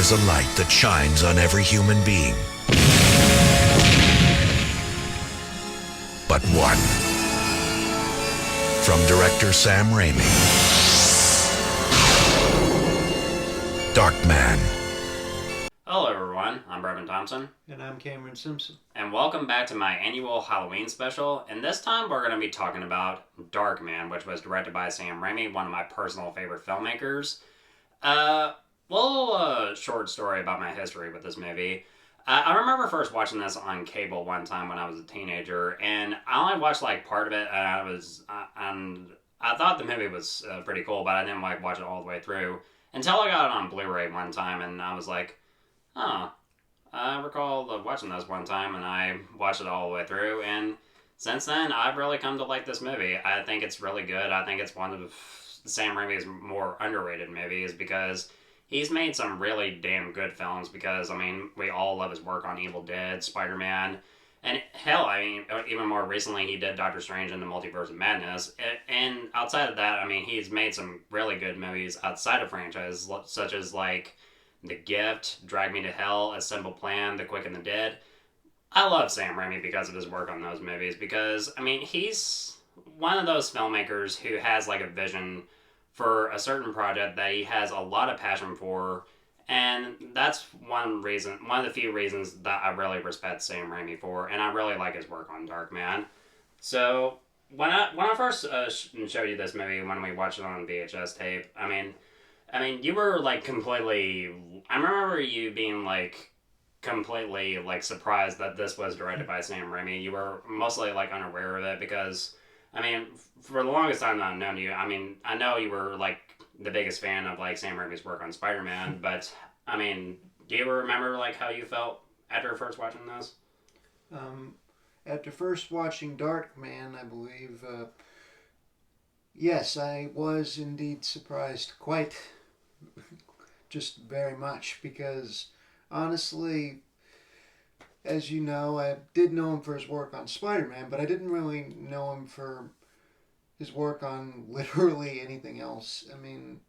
There's a light that shines on every human being. But one. From director Sam Raimi. Darkman. Hello everyone, I'm Brevin Thompson. And I'm Cameron Simpson. And welcome back to my annual Halloween special. And this time we're going to be talking about Darkman, which was directed by Sam Raimi, one of my personal favorite filmmakers. Little short story about my history with this movie. I remember first watching this on cable one time when I was a teenager, and I only watched like part of it, and I thought the movie was pretty cool, but I didn't like watch it all the way through until I got it on Blu-ray one time, and I was like, oh, I recall watching this one time, and I watched it all the way through, and since then, I've really come to like this movie. I think it's really good. I think it's one of Sam Raimi's more underrated movies because he's made some really damn good films because, I mean, we all love his work on Evil Dead, Spider-Man, and hell, I mean, even more recently, he did Doctor Strange and the Multiverse of Madness. And outside of that, I mean, he's made some really good movies outside of franchise, such as, like, The Gift, Drag Me to Hell, A Simple Plan, The Quick and the Dead. I love Sam Raimi because of his work on those movies because, I mean, he's one of those filmmakers who has, like, a vision for a certain project that he has a lot of passion for, and that's one of the few reasons that I really respect Sam Raimi for, and I really like his work on Darkman. So when I first showed you this movie when we watched it on VHS tape, I mean you were like completely. I remember you being like completely like surprised that this was directed by Sam Raimi. You were mostly like unaware of it because, I mean, for the longest time that I've known you, I mean, I know you were, like, the biggest fan of, like, Sam Raimi's work on Spider-Man, but, I mean, do you ever remember, like, how you felt after first watching this? After first watching Darkman, I believe, yes, I was indeed surprised quite, just very much, because, honestly, as you know, I did know him for his work on Spider-Man, but I didn't really know him for his work on literally anything else. I mean,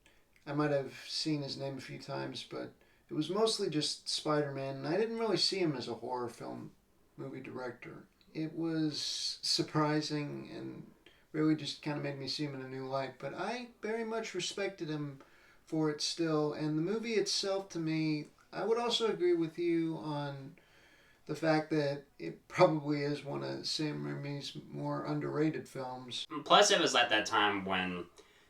I might have seen his name a few times, but it was mostly just Spider-Man, and I didn't really see him as a horror film movie director. It was surprising and really just kind of made me see him in a new light, but I very much respected him for it still, and the movie itself, to me, I would also agree with you on the fact that it probably is one of Sam Raimi's more underrated films. Plus, it was at that time when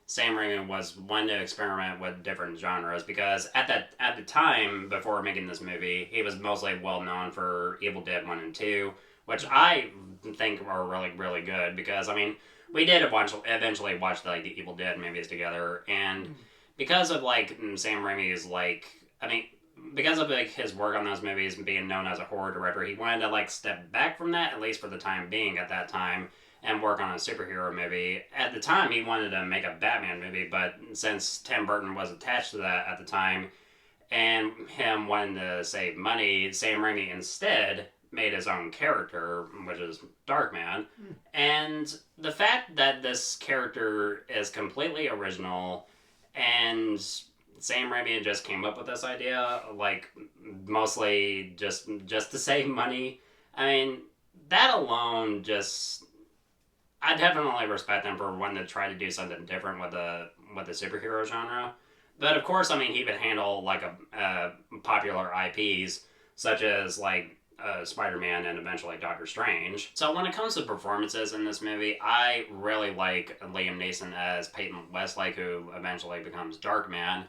Sam Raimi was wanting to experiment with different genres because at the time, before making this movie, he was mostly well known for Evil Dead 1 and 2, which I think are really, really good because, I mean, we did eventually watch the Evil Dead movies together, and because of, like, Sam Raimi's, like, I mean, because of like his work on those movies and being known as a horror director, he wanted to like step back from that, at least for the time being at that time, and work on a superhero movie. At the time, he wanted to make a Batman movie, but since Tim Burton was attached to that at the time, and him wanting to save money, Sam Raimi instead made his own character, which is Darkman. And the fact that this character is completely original and Sam Raimi just came up with this idea, like, mostly just to save money. I mean, that alone just... I definitely respect him for wanting to try to do something different with the superhero genre. But, of course, I mean, he would handle, like, popular IPs, such as, like, Spider-Man and eventually Doctor Strange. So when it comes to performances in this movie, I really like Liam Neeson as Peyton Westlake, who eventually becomes Darkman.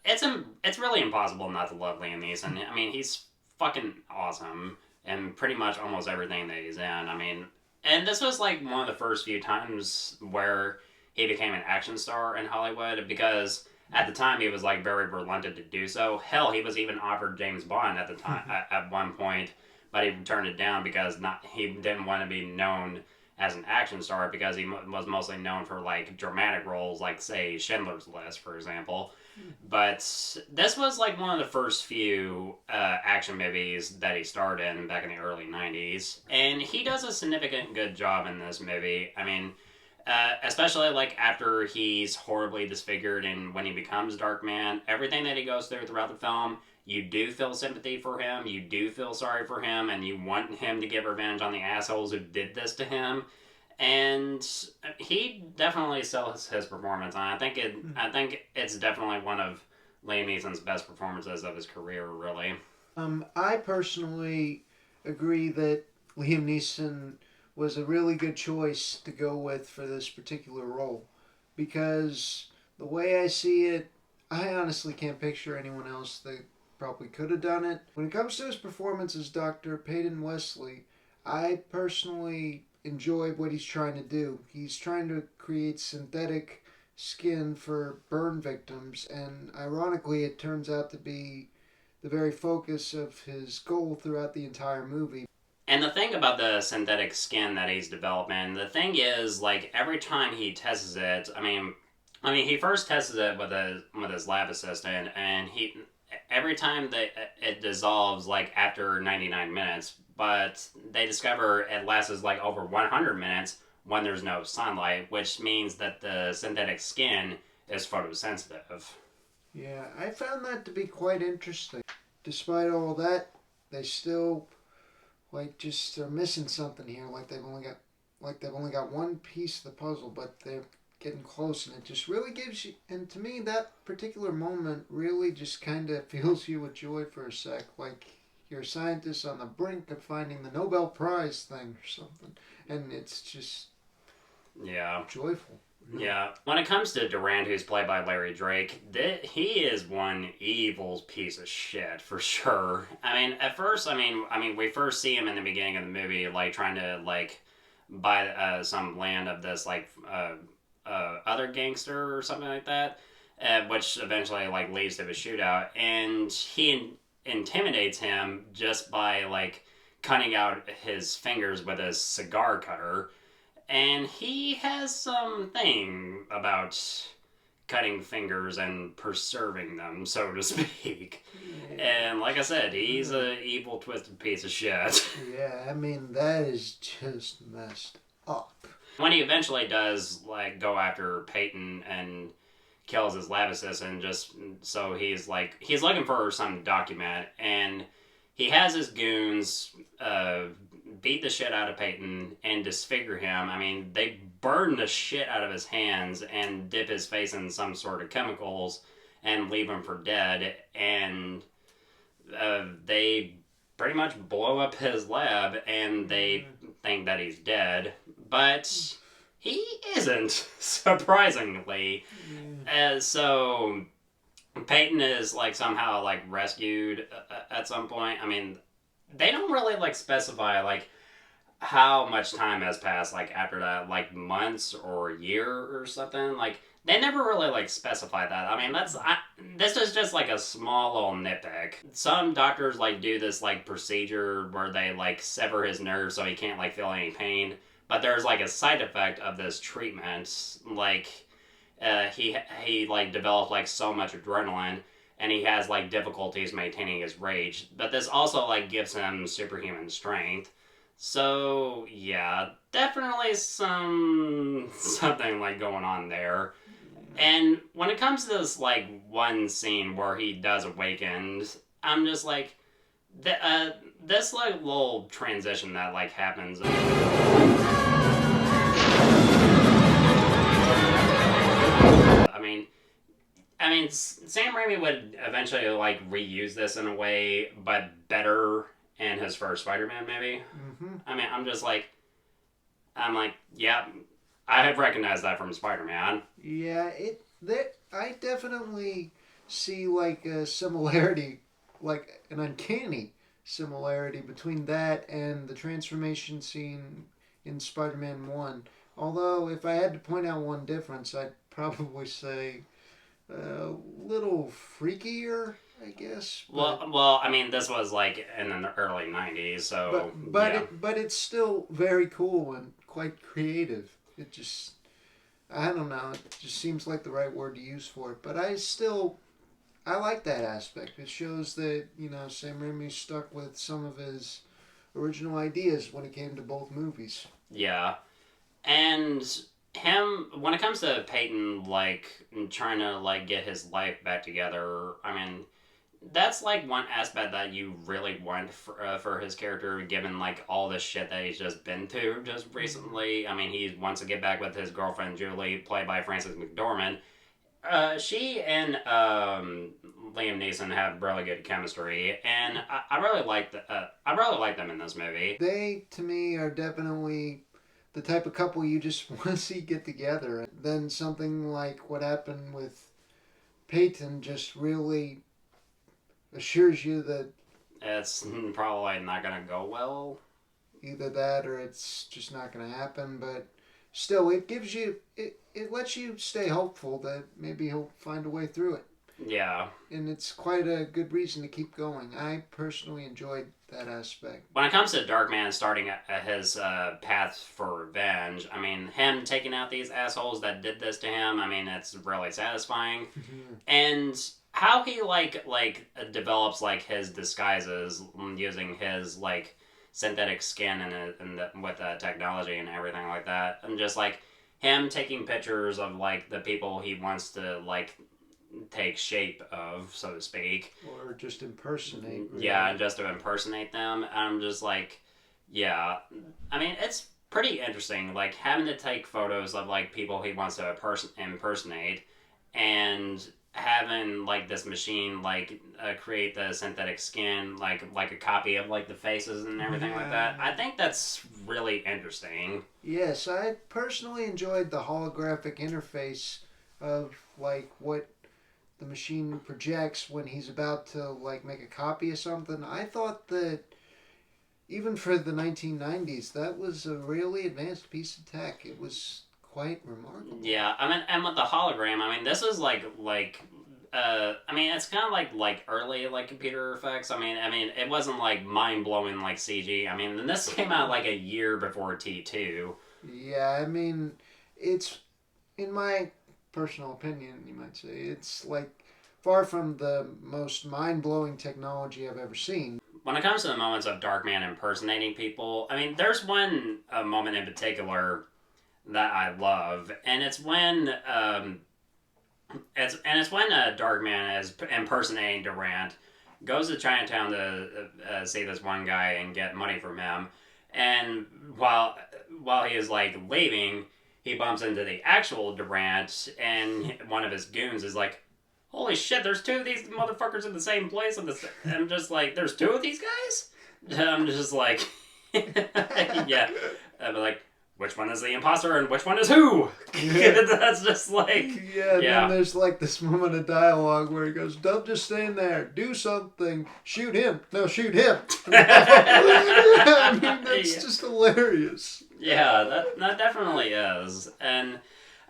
It's really impossible not to love Liam Neeson. I mean, he's fucking awesome in pretty much almost everything that he's in. I mean, and this was like one of the first few times where he became an action star in Hollywood because at the time he was like very reluctant to do so. Hell, he was even offered James Bond at the time at one point, but he turned it down because he didn't want to be known as an action star because he was mostly known for like dramatic roles, like say Schindler's List, for example. But this was like one of the first few action movies that he starred in back in the early 90s. And he does a significant good job in this movie. I mean, Especially like after he's horribly disfigured and when he becomes Darkman, everything that he goes through throughout the film, you do feel sympathy for him, you do feel sorry for him, and you want him to get revenge on the assholes who did this to him. And he definitely sells his performance, and I think it's definitely one of Liam Neeson's best performances of his career, really. I personally agree that Liam Neeson was a really good choice to go with for this particular role, because the way I see it, I honestly can't picture anyone else that probably could have done it. When it comes to his performance as Dr. Peyton Wesley, I personally enjoy what he's trying to do. He's trying to create synthetic skin for burn victims, and ironically, it turns out to be the very focus of his goal throughout the entire movie. And the thing about the synthetic skin that he's developing, the thing is, like, every time he tests it, he first tests it with his lab assistant, and every time that it dissolves, like, after 99 minutes, but they discover it lasts, like, over 100 minutes when there's no sunlight, which means that the synthetic skin is photosensitive. Yeah, I found that to be quite interesting. Despite all that, they still just are missing something here. They've only got one piece of the puzzle, but they're getting close, and it just really gives you. And to me, that particular moment really just kind of fills you with joy for a sec, like you're a scientist on the brink of finding the Nobel Prize thing or something, and it's just joyful. Yeah. When it comes to Durant, who's played by Larry Drake, he is one evil piece of shit for sure. At first, we first see him in the beginning of the movie, like trying to like buy some land of this other gangster or something like that, which eventually like leads to a shootout, and he intimidates him just by like cutting out his fingers with a cigar cutter. And he has something about cutting fingers and preserving them, so to speak. Yeah. And like I said, he's an evil, twisted piece of shit. Yeah, that is just messed up. When he eventually does like go after Peyton and kills his lab assistant, just so he's looking for some document, and he has his goons beat the shit out of Peyton and disfigure him. They burn the shit out of his hands and dip his face in some sort of chemicals and leave him for dead. And they pretty much blow up his lab, and they think that he's dead. But he isn't, surprisingly. So Peyton is like somehow like rescued at some point. They don't really like specify like how much time has passed like after that, like months or a year or something. Like they never really like specify that. This is just like a small little nitpick. Some doctors like do this like procedure where they like sever his nerves so he can't like feel any pain. But there's like a side effect of this treatment. Like he like developed like so much adrenaline, and he has like difficulties maintaining his rage. But this also like gives him superhuman strength. So yeah, definitely something like going on there. And when it comes to this like one scene where he does awaken, I'm just like this like little transition that like happens. Sam Raimi would eventually like reuse this in a way, but better in his first Spider-Man movie. Mm-hmm. I'm like, yeah, I have recognized that from Spider-Man. Yeah, I definitely see like a similarity, like an uncanny similarity between that and the transformation scene in Spider-Man 1. Although, if I had to point out one difference, I'd probably say a little freakier, I guess. This was like in the early '90s, so but it's still very cool and quite creative. It just, I don't know, it just seems like the right word to use for it. But I like that aspect. It shows that Sam Raimi stuck with some of his original ideas when it came to both movies. Yeah, and him, when it comes to Peyton, like, trying to, like, get his life back together, I mean, that's, like, one aspect that you really want for his character, given, like, all this shit that he's just been through just recently. I mean, he wants to get back with his girlfriend, Julie, played by Frances McDormand. She and Liam Neeson have really good chemistry, and I really like I really like them in this movie. They, to me, are definitely the type of couple you just want to see get together. Then something like what happened with Peyton just really assures you that It's probably not gonna go well. either that or it's just not going to happen. But still, it gives you, it lets you stay hopeful that maybe he'll find a way through it. Yeah. And it's quite a good reason to keep going. I personally enjoyed that aspect. When it comes to Darkman starting his path for revenge, I mean, him taking out these assholes that did this to him, I mean, it's really satisfying. And how he develops like his disguises using his like synthetic skin with technology and everything like that, and just like him taking pictures of like the people he wants to like take shape of, so to speak. Or just impersonate. Really. Yeah, just to impersonate them. I'm just like, yeah. I mean, it's pretty interesting, like, having to take photos of, like, people he wants to impersonate, and having, like, this machine, like, create the synthetic skin, like a copy of, like, the faces and everything like that. I think that's really interesting. Yes, I personally enjoyed the holographic interface of, like, what the machine projects when he's about to like make a copy of something. I thought that even for the 1990s, that was a really advanced piece of tech. It was quite remarkable. Yeah, I mean, and with the hologram, I mean, this is I mean, it's kind of like early like computer effects. I mean, it wasn't like mind blowing like CG. I mean, this came out like a year before T2. Yeah, I mean, it's in my personal opinion, you might say, it's like far from the most mind-blowing technology I've ever seen. When it comes to the moments of Darkman impersonating people, I mean, there's one moment in particular that I love, and it's when Darkman is impersonating Durant, goes to Chinatown to see this one guy and get money from him, and while he is like leaving, he bumps into the actual Durant, and one of his goons is like, "Holy shit, there's two of these motherfuckers in the same place." And I'm just like, "There's two of these guys?" I'm just like, yeah. I'm like, which one is the imposter and which one is who? Yeah. That's just like... Yeah, then there's like this moment of dialogue where he goes, "Don't just stand there. Do something. Shoot him. No, shoot him." I mean, that's just hilarious. Yeah, that definitely is. And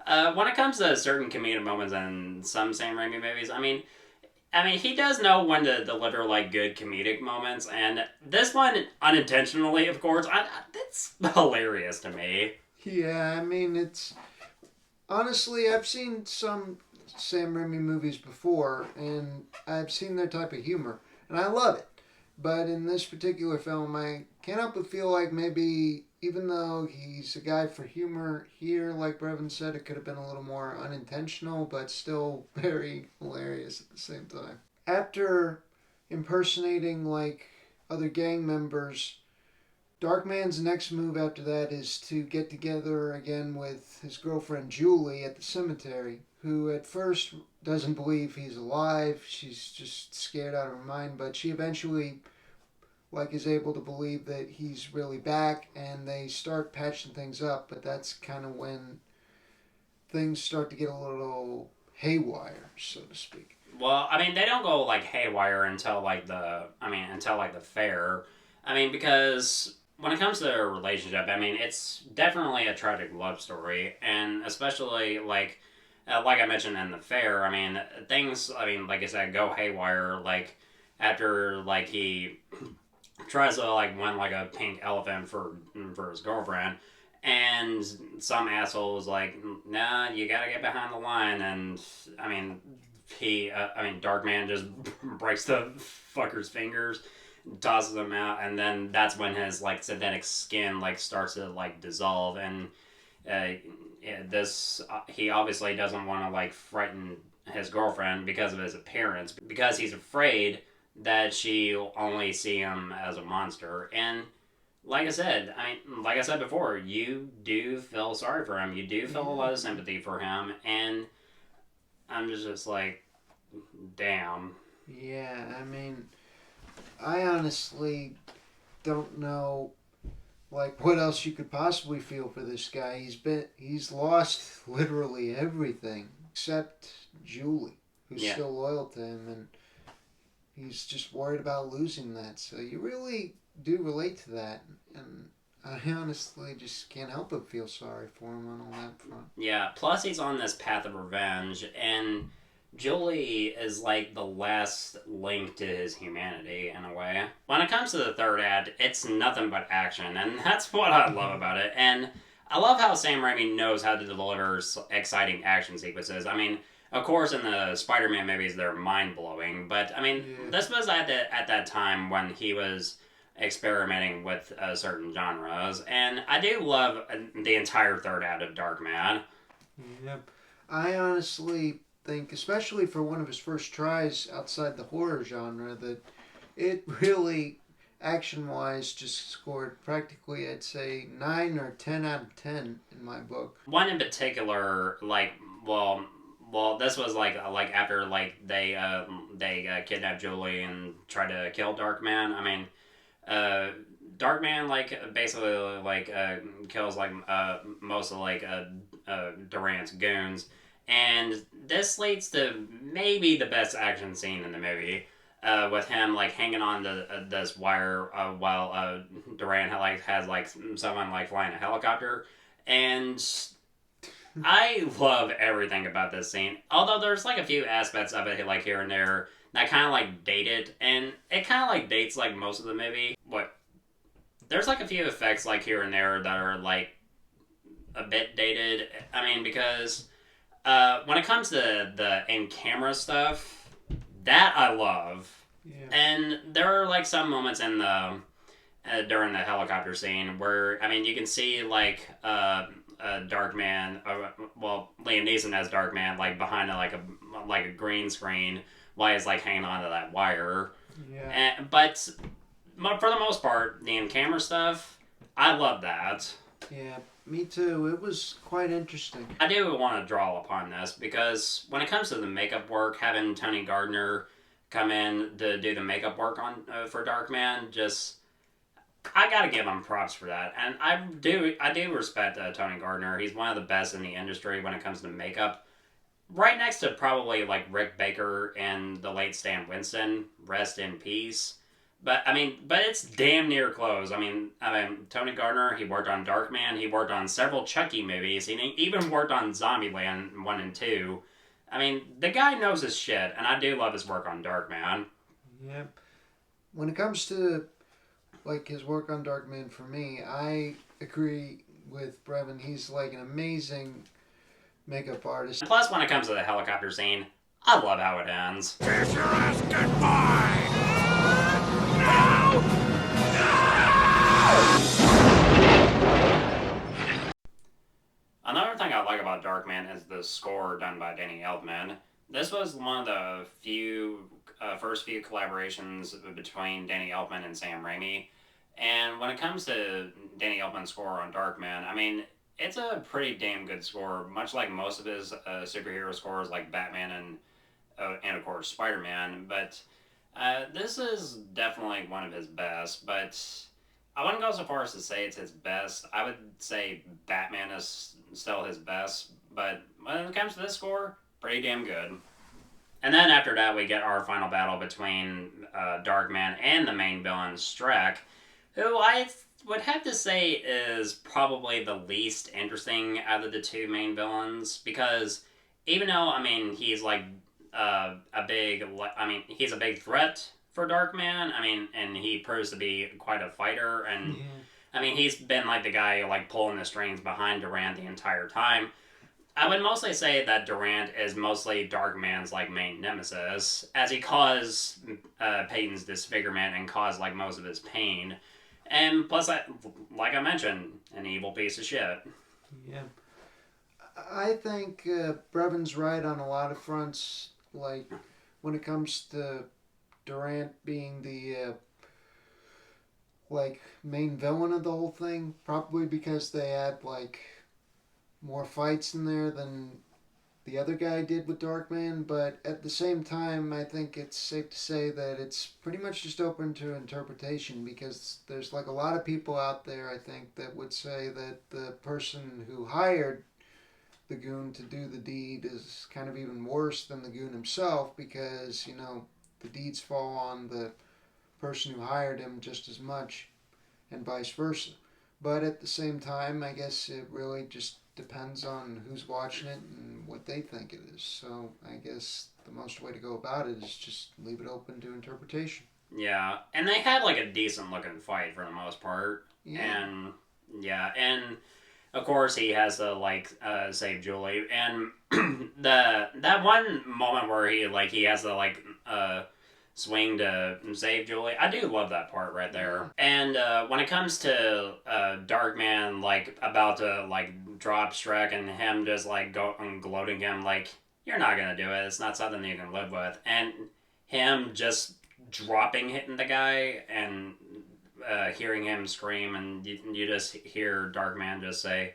when it comes to certain comedic moments in some Sam Raimi movies, I mean, he does know when to deliver like good comedic moments, and this one unintentionally, of course, that's hilarious to me. Yeah, I mean, it's honestly, I've seen some Sam Raimi movies before, and I've seen their type of humor, and I love it. But in this particular film, I can't help but feel like maybe, even though he's a guy for humor here, like Brevin said, it could have been a little more unintentional, but still very hilarious at the same time. After impersonating, like, other gang members, Darkman's next move after that is to get together again with his girlfriend Julie at the cemetery, who at first doesn't believe he's alive. She's just scared out of her mind, but she eventually is able to believe that he's really back, and they start patching things up. But that's kind of when things start to get a little haywire, so to speak. Well, I mean, they don't go like haywire until the fair. I mean, because when it comes to their relationship, I mean, it's definitely a tragic love story, and especially like I mentioned in the fair, I mean, things, I mean, like I said, go haywire, like, after, like, he tries to, like, win, like, a pink elephant for his girlfriend, and some asshole was like, "Nah, you gotta get behind the line," and, I mean, Darkman just breaks the fucker's fingers, tosses him out, and then that's when his, like, synthetic skin, like, starts to, like, dissolve, and he obviously doesn't want to like frighten his girlfriend because of his appearance, because he's afraid that she'll only see him as a monster. And like I said before, you do feel sorry for him. You do feel a lot of sympathy for him, and I'm just like, damn. Yeah, I mean, I honestly don't know, like, what else you could possibly feel for this guy. He's lost literally everything except Julie, who's still loyal to him, and he's just worried about losing that. So you really do relate to that, and I honestly just can't help but feel sorry for him on all that front. Yeah, plus he's on this path of revenge, and Julie is like the last link to his humanity in a way. When it comes to the third act, it's nothing but action, and that's what I love about it. And I love how Sam Raimi knows how to deliver exciting action sequences. I mean, of course, in the Spider-Man movies, they're mind-blowing, but I mean, this was at that time when he was experimenting with certain genres, and I do love the entire third act of Darkman. Yep. I honestly think, especially for one of his first tries outside the horror genre, that it really, action-wise, just scored practically, I'd say, 9 or 10 out of 10 in my book. One in particular, this was like after like they kidnapped Julie and tried to kill Darkman. I mean, Darkman basically kills most of Durant's goons, and this leads to maybe the best action scene in the movie, with him hanging on to this wire while Durant has someone flying a helicopter, and I love everything about this scene. Although there's a few aspects of it here and there that kind of date it, and it kind of dates most of the movie. There's a few effects here and there that are a bit dated. I mean, because when it comes to the in-camera stuff, that I love. Yeah. And there are some moments in the during the helicopter scene where you can see Darkman, Liam Neeson as Darkman behind a green screen while he's hanging onto that wire. Yeah. But for the most part, the in-camera stuff, I love that. Yeah, me too. It was quite interesting. I do want to draw upon this because when it comes to the makeup work, having Tony Gardner come in to do the makeup work on for Darkman, I gotta give him props for that. And I do respect Tony Gardner. He's one of the best in the industry when it comes to makeup. Right next to probably Rick Baker and the late Stan Winston. Rest in peace. But it's damn near close. Tony Gardner, he worked on Darkman, he worked on several Chucky movies, he even worked on Zombieland 1 and 2. The guy knows his shit, and I do love his work on Darkman. Yeah. When it comes to his work on Darkman, for me, I agree with Brevin. He's an amazing makeup artist. And plus, when it comes to the helicopter scene, I love how it ends. Kiss your ass goodbye! Another thing I like about Darkman is the score done by Danny Elfman. This was one of the first few collaborations between Danny Elfman and Sam Raimi. And when it comes to Danny Elfman's score on Darkman, it's a pretty damn good score, much like most of his superhero scores like Batman and of course Spider-Man. But this is definitely one of his best, but I wouldn't go so far as to say it's his best. I would say Batman is still his best, but when it comes to this score, pretty damn good. And then after that, we get our final battle between Darkman and the main villain, Strack, who I would have to say is probably the least interesting out of the two main villains, because even though, he's he's a big threat for Darkman, and he proves to be quite a fighter, and he's been the guy pulling the strings behind Durant the entire time. I would mostly say that Durant is mostly Darkman's main nemesis, as he caused Peyton's disfigurement and caused most of his pain, and plus, like I mentioned, an evil piece of shit. Yeah. I think Brevin's right on a lot of fronts. Like when it comes to Durant being the like main villain of the whole thing, probably because they had like more fights in there than the other guy did with Darkman. But at the same time, I think it's safe to say that it's pretty much just open to interpretation because there's like a lot of people out there, I think, that would say that the person who hired the goon to do the deed is kind of even worse than the goon himself because, you know, the deeds fall on the person who hired him just as much and vice versa. But at the same time, I guess it really just depends on who's watching it and what they think it is. So I guess the most way to go about it is just leave it open to interpretation. Yeah, and they had like a decent looking fight for the most part. Yeah. And yeah, and of course he has to like save Julie. And that one moment where he has to like swing to save Julie. I do love that part right there. And when it comes to Darkman, like about to like drop Shrek and him just like gloating him like you're not gonna do it. It's not something you can live with. And him just hitting the guy and hearing him scream and you just hear Darkman just say,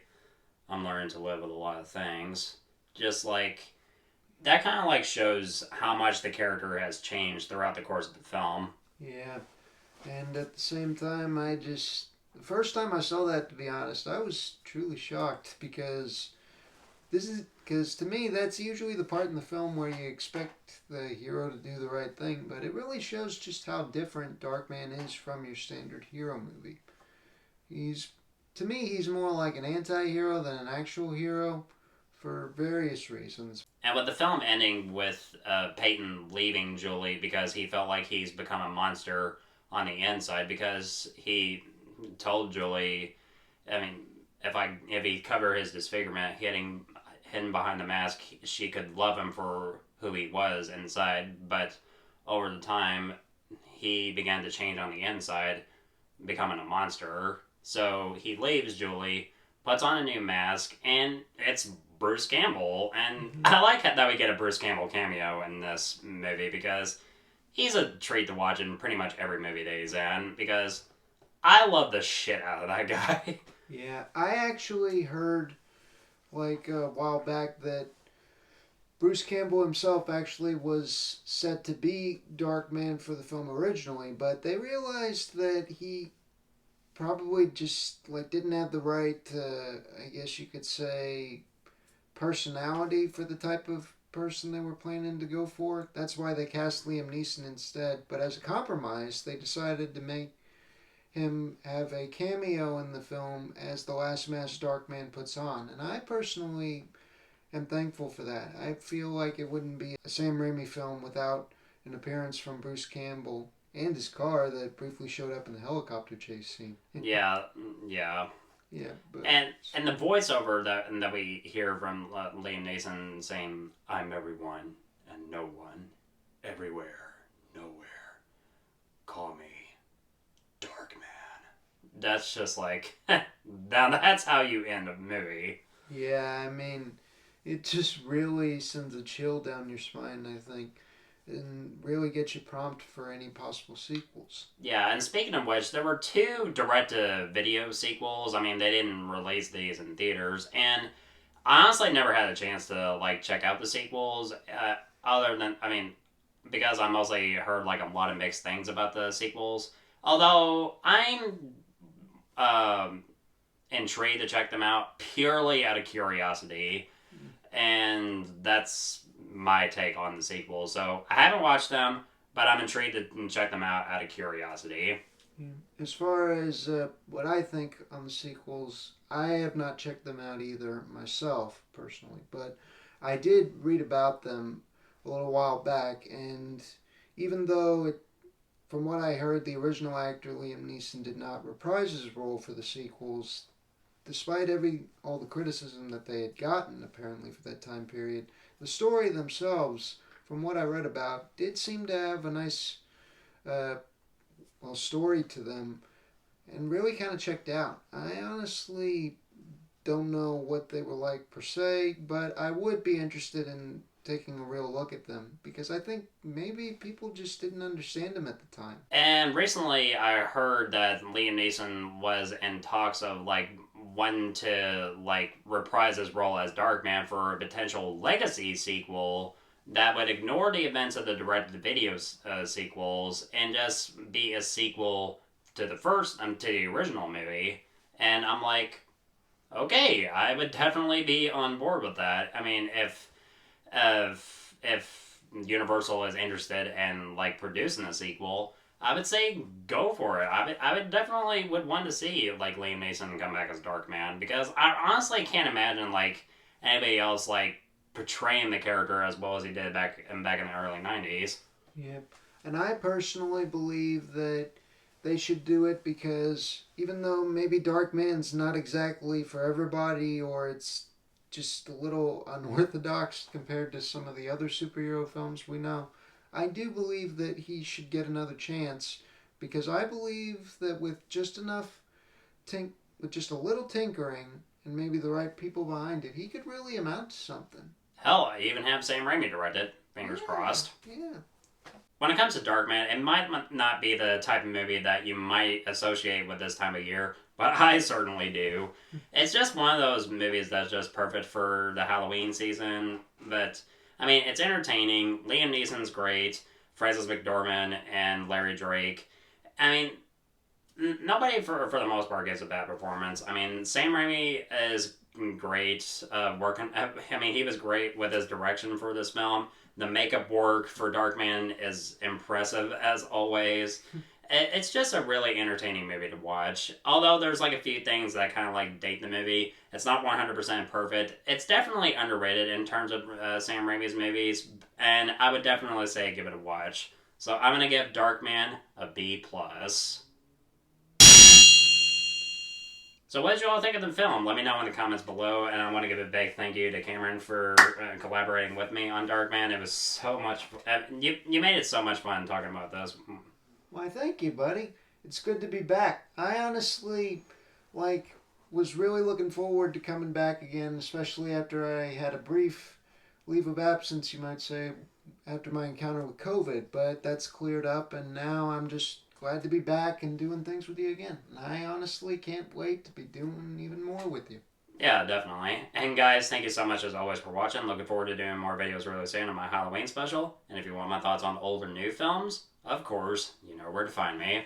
"I'm learning to live with a lot of things." Just like that kind of like shows how much the character has changed throughout the course of the film. Yeah. And at the same time, the first time I saw that, to be honest, I was truly shocked because to me, that's usually the part in the film where you expect the hero to do the right thing, but it really shows just how different Darkman is from your standard hero movie. He's, to me, he's more like an anti hero than an actual hero for various reasons. And with the film ending with Peyton leaving Julie because he felt like he's become a monster on the inside because he told Julie, I mean, if he covered his disfigurement, hidden behind the mask, she could love him for who he was inside. But over the time, he began to change on the inside, becoming a monster. So he leaves Julie, puts on a new mask, and it's Bruce Campbell. And I like that we get a Bruce Campbell cameo in this movie because he's a treat to watch in pretty much every movie that he's in because I love the shit out of that guy. Yeah, I actually heard like a while back that Bruce Campbell himself actually was set to be Darkman for the film originally, but they realized that he probably just like didn't have the right, I guess you could say, personality for the type of person they were planning to go for. That's why they cast Liam Neeson instead. But as a compromise, they decided to make him have a cameo in the film as the last mask Darkman puts on. And I personally am thankful for that. I feel like it wouldn't be a Sam Raimi film without an appearance from Bruce Campbell and his car that briefly showed up in the helicopter chase scene. Yeah. Yeah, but And the voiceover that we hear from Liam Neeson saying, "I'm everyone and no one, everywhere, nowhere. Call me Darkman." That's just like, now that's how you end a movie. yeah, I mean, it just really sends a chill down your spine, I think, and really gets you pumped for any possible sequels. Yeah, and speaking of which, there were 2 direct-to-video sequels. I mean, they didn't release these in theaters, and I honestly never had a chance to, like, check out the sequels, other than, I mean, because I mostly heard, like, a lot of mixed things about the sequels. Although, I'm intrigued to check them out purely out of curiosity, and that's my take on the sequels. So I haven't watched them, but I'm intrigued to check them out of curiosity. Yeah. As far as what I think on the sequels, I have not checked them out either myself, personally, but I did read about them a little while back, and even though from what I heard, the original actor Liam Neeson did not reprise his role for the sequels, despite all the criticism that they had gotten apparently for that time period. The story themselves, from what I read about, did seem to have a nice, story to them, and really kind of checked out. I honestly don't know what they were like per se, but I would be interested in taking a real look at them because I think maybe people just didn't understand them at the time. And recently I heard that Liam Neeson was in talks of like wanting to like reprise his role as Darkman for a potential legacy sequel that would ignore the events of the direct-to-video sequels and just be a sequel to to the original movie. And I'm like, okay, I would definitely be on board with that. I mean, if Universal is interested in like producing a sequel, I would say go for it. I would definitely would want to see like Liam Neeson come back as Darkman because I honestly can't imagine like anybody else like portraying the character as well as he did back in the early 90s. Yep. And I personally believe that they should do it because even though maybe Darkman's not exactly for everybody or it's just a little unorthodox compared to some of the other superhero films we know, I do believe that he should get another chance because I believe that with just with just a little tinkering and maybe the right people behind it, he could really amount to something. Hell, I even have Sam Raimi direct it. Fingers crossed. Yeah. When it comes to Darkman, it might not be the type of movie that you might associate with this time of year, but I certainly do. It's just one of those movies that's just perfect for the Halloween season. But, I mean, it's entertaining. Liam Neeson's great. Frances McDormand and Larry Drake. I mean, nobody for the most part gives a bad performance. I mean, Sam Raimi is great working. I mean, he was great with his direction for this film. The makeup work for Darkman is impressive as always. It's just a really entertaining movie to watch. Although there's like a few things that kind of like date the movie. It's not 100% perfect. It's definitely underrated in terms of Sam Raimi's movies. And I would definitely say give it a watch. So I'm going to give Darkman a B+. So what did you all think of the film? Let me know in the comments below, and I want to give a big thank you to Cameron for collaborating with me on Darkman. It was so much... you made it so much fun talking about this. Why, thank you, buddy. It's good to be back. I honestly, was really looking forward to coming back again, especially after I had a brief leave of absence, you might say, after my encounter with COVID. But that's cleared up, and now I'm just glad to be back and doing things with you again. And I honestly can't wait to be doing even more with you. Yeah, definitely. And guys, thank you so much as always for watching. Looking forward to doing more videos really soon on my Halloween special. And if you want my thoughts on old or new films, of course, you know where to find me.